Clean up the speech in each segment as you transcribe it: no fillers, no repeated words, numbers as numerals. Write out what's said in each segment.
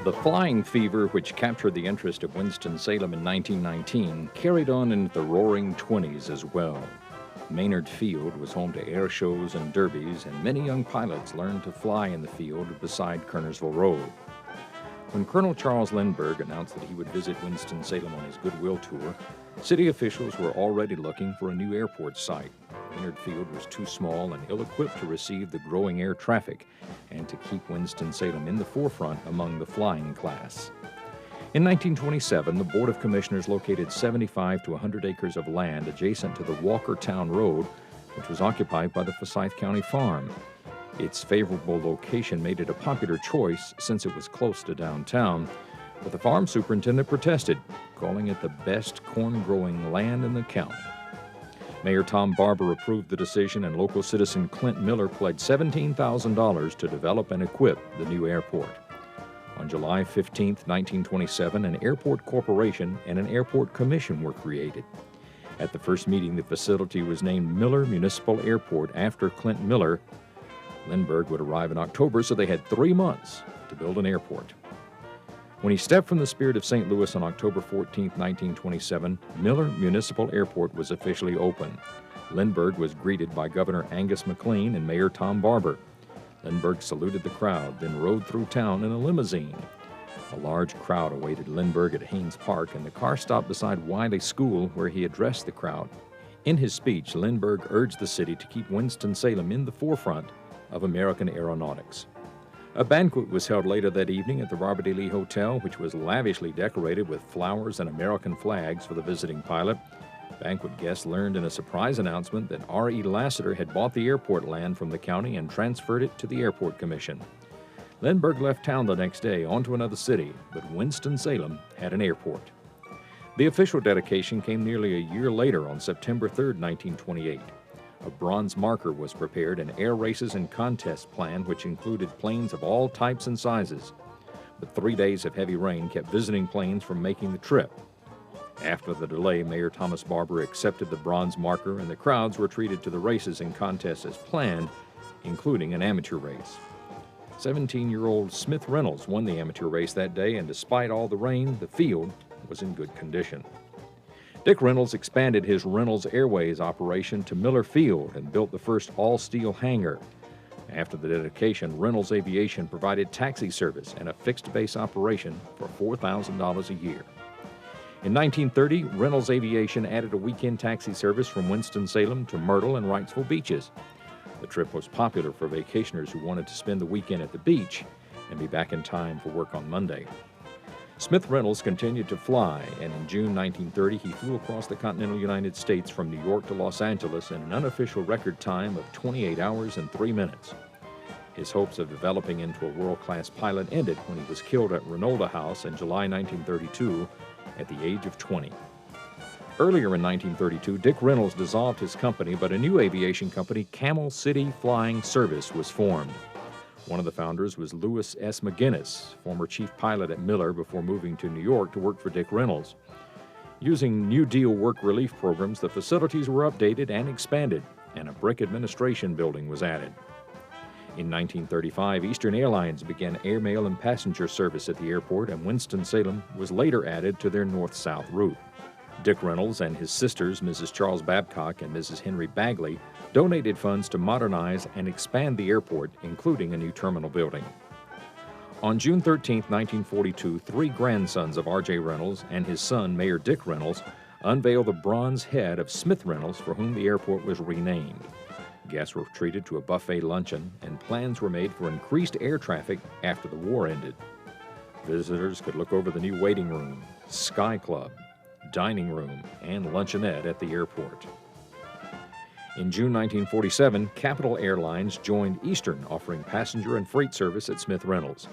The flying fever, which captured the interest of Winston-Salem in 1919, carried on into the roaring 20s as well. Maynard Field was home to air shows and derbies, and many young pilots learned to fly in the field beside Kernersville Road. When Colonel Charles Lindbergh announced that he would visit Winston-Salem on his goodwill tour, city officials were already looking for a new airport site. Maynard Field was too small and ill-equipped to receive the growing air traffic and to keep Winston-Salem in the forefront among the flying class. In 1927, the Board of Commissioners located 75 to 100 acres of land adjacent to the Walkertown Road, which was occupied by the Forsyth County Farm. Its favorable location made it a popular choice since it was close to downtown, but the farm superintendent protested, calling it the best corn-growing land in the county. Mayor Tom Barber approved the decision, and local citizen Clint Miller pledged $17,000 to develop and equip the new airport. On July 15, 1927, an airport corporation and an airport commission were created. At the first meeting, the facility was named Miller Municipal Airport after Clint Miller. Lindbergh would arrive in October, so they had 3 months to build an airport. When he stepped from the Spirit of St. Louis on October 14, 1927, Miller Municipal Airport was officially open. Lindbergh was greeted by Governor Angus McLean and Mayor Tom Barber. Lindbergh saluted the crowd, then rode through town in a limousine. A large crowd awaited Lindbergh at Haynes Park, and the car stopped beside Wiley School, where he addressed the crowd. In his speech, Lindbergh urged the city to keep Winston-Salem in the forefront of American aeronautics. A banquet was held later that evening at the Robert E. Lee Hotel, which was lavishly decorated with flowers and American flags for the visiting pilot. Banquet guests learned in a surprise announcement that R.E. Lassiter had bought the airport land from the county and transferred it to the Airport Commission. Lindbergh left town the next day on to another city, but Winston-Salem had an airport. The official dedication came nearly a year later on September 3, 1928. A bronze marker was prepared and air races and contests planned, which included planes of all types and sizes. But 3 days of heavy rain kept visiting planes from making the trip. After the delay, Mayor Thomas Barber accepted the bronze marker, and the crowds were treated to the races and contests as planned, including an amateur race. 17-year-old Smith Reynolds won the amateur race that day, and despite all the rain, the field was in good condition. Dick Reynolds expanded his Reynolds Airways operation to Miller Field and built the first all-steel hangar. After the dedication, Reynolds Aviation provided taxi service and a fixed-base operation for $4,000 a year. In 1930, Reynolds Aviation added a weekend taxi service from Winston-Salem to Myrtle and Wrightsville beaches. The trip was popular for vacationers who wanted to spend the weekend at the beach and be back in time for work on Monday. Smith Reynolds continued to fly, and in June 1930, he flew across the continental United States from New York to Los Angeles in an unofficial record time of 28 hours and 3 minutes. His hopes of developing into a world-class pilot ended when he was killed at Renolda House in July 1932 at the age of 20. Earlier in 1932, Dick Reynolds dissolved his company, but a new aviation company, Camel City Flying Service, was formed. One of the founders was Lewis S. McGinnis, former chief pilot at Miller before moving to New York to work for Dick Reynolds. Using New Deal work relief programs, the facilities were updated and expanded, and a brick administration building was added. In 1935, Eastern Airlines began airmail and passenger service at the airport, and Winston-Salem was later added to their north-south route. Dick Reynolds and his sisters, Mrs. Charles Babcock and Mrs. Henry Bagley, donated funds to modernize and expand the airport, including a new terminal building. On June 13, 1942, 3 grandsons of R.J. Reynolds and his son, Mayor Dick Reynolds, unveiled the bronze head of Smith Reynolds, for whom the airport was renamed. Guests were treated to a buffet luncheon, and plans were made for increased air traffic after the war ended. Visitors could look over the new waiting room, Sky Club, dining room, and luncheonette at the airport. In June 1947, Capital Airlines joined Eastern, offering passenger and freight service at Smith Reynolds.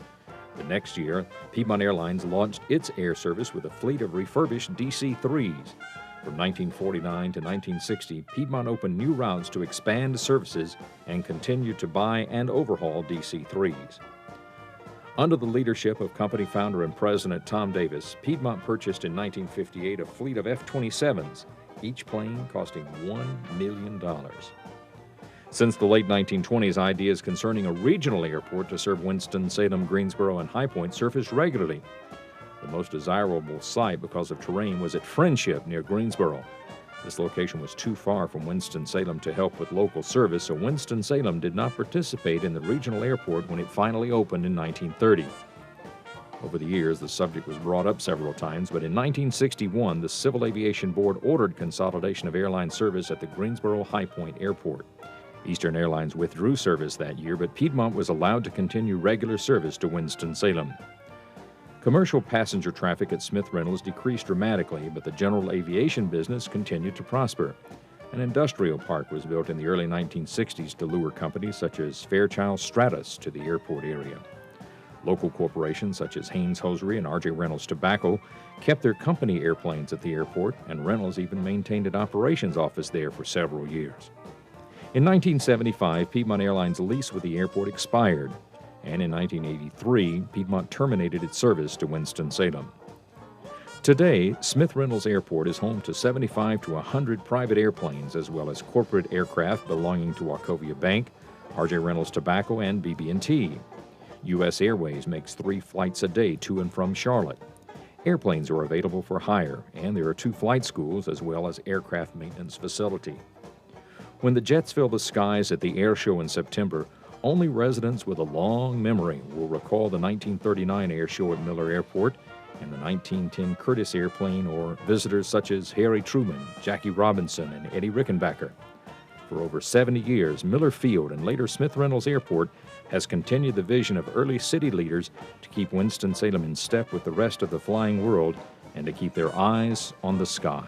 The next year, Piedmont Airlines launched its air service with a fleet of refurbished DC-3s. From 1949 to 1960, Piedmont opened new routes to expand services and continued to buy and overhaul DC-3s. Under the leadership of company founder and president Tom Davis, Piedmont purchased in 1958 a fleet of F-27s, each plane costing $1 million. Since the late 1920s, ideas concerning a regional airport to serve Winston-Salem, Greensboro, and High Point surfaced regularly. The most desirable site because of terrain was at Friendship near Greensboro. This location was too far from Winston-Salem to help with local service, so Winston-Salem did not participate in the regional airport when it finally opened in 1930. Over the years, the subject was brought up several times, but in 1961, the Civil Aviation Board ordered consolidation of airline service at the Greensboro High Point Airport. Eastern Airlines withdrew service that year, but Piedmont was allowed to continue regular service to Winston-Salem. Commercial passenger traffic at Smith Reynolds decreased dramatically, but the general aviation business continued to prosper. An industrial park was built in the early 1960s to lure companies such as Fairchild Stratus to the airport area. Local corporations such as Haynes Hosiery and R.J. Reynolds Tobacco kept their company airplanes at the airport, and Reynolds even maintained an operations office there for several years. In 1975, Piedmont Airlines' lease with the airport expired, and in 1983, Piedmont terminated its service to Winston-Salem. Today, Smith Reynolds Airport is home to 75 to 100 private airplanes, as well as corporate aircraft belonging to Wachovia Bank, R.J. Reynolds Tobacco, and BB&T. U.S. Airways makes 3 flights a day to and from Charlotte. Airplanes are available for hire, and there are 2 flight schools as well as aircraft maintenance facility. When the jets fill the skies at the air show in September, only residents with a long memory will recall the 1939 air show at Miller Airport and the 1910 Curtiss airplane, or visitors such as Harry Truman, Jackie Robinson, and Eddie Rickenbacker. For over 70 years, Miller Field and later Smith Reynolds Airport has continued the vision of early city leaders to keep Winston-Salem in step with the rest of the flying world and to keep their eyes on the sky.